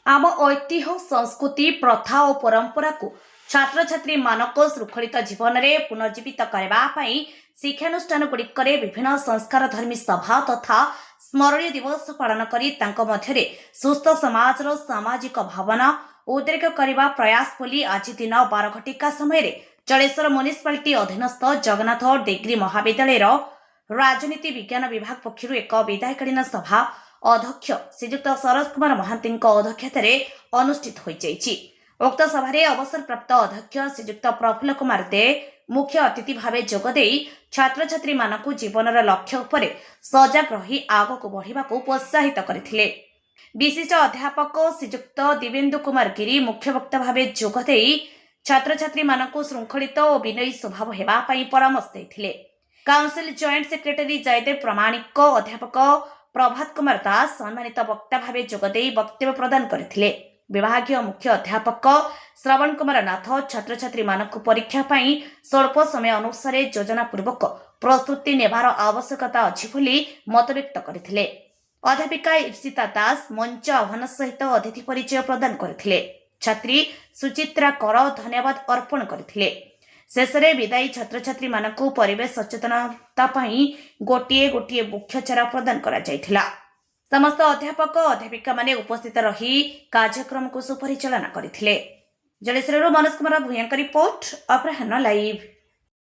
आम ऐतिह्य संस्कृति प्रथा और परंपरा को छात्र छात्री मानक श्रृंखलित जीवन में पुनर्जीवित करने शिक्षानुष्ठान गुड़िक विभिन्न संस्कार धर्मी सभा तथा स्मरणीय दिवस पालन करी मध्य सुस्थ समाजर सामाजिक भावना उद्रेक करने प्रयास बोली आज दिन 12 घटिका समय जलेश्वर म्युनिसिपालिटी अधीनस्थ जगन्नाथ डिग्री महाविद्यालय राजनीति विज्ञान विभाग पक्षर एक विदायकालीन सभा अध्यक्ष श्रीजुक्त सरोज कुमार महांती अध्यक्षतार अनुष्ठित होइछि। उक्त सभारे अवसरप्राप्त अध्यक्ष श्रीजुक्त प्रफुल्ल कुमार दे मुख्य अतिथि भावे जोगदे छात्र छात्री मानकु जीवनर लक्ष्य उपरे सजग रही आगक बढ़िबाकु प्रोत्साहित करथिले। विशिष्ट अध्यापक श्रीजुक्त दिवेन्दु कुमार गिरी मुख्य वक्ता भावे जोगदे छात्र छात्री मानकु श्रृंखलित और विनयी स्वभाव हेबा पई परामर्श दैथिले। काउंसिल जॉइंट सेक्रेटरी जयदेव प्रमाणिक अध्यापक प्रभात कुमार दास सम्मानित वक्ता भावे जोगदे वक्तव्य प्रदान करथिले। विभागीय मुख्य अध्यापक श्रवण कुमार नाथ छात्र छात्री मानक परीक्षा पई स्वल्प समय अनुसार योजना पूर्वक प्रस्तुति नेबार आवश्यकता अछि बोली मत व्यक्त करथिले। अध्यापिका इप्सिता दास मंच आह्वान सहित अतिथि परिचय प्रदान करथिले। छात्री सुचित्रा कर धन्यवाद अर्पण करथिले। शेषरे विदायी छात्र छात्री मानकु परिवेश सचेतनता पई गोटिए गोटिए वृक्षचारा प्रदान करा जायथिला। समस्त अध्यापक अध्यापिका माने उपस्थित रही कार्यक्रम को सुपरिचालना करथिले। जलेश्वर मनोज कुमार भूयां रिपोर्ट अपराह्न लाइव।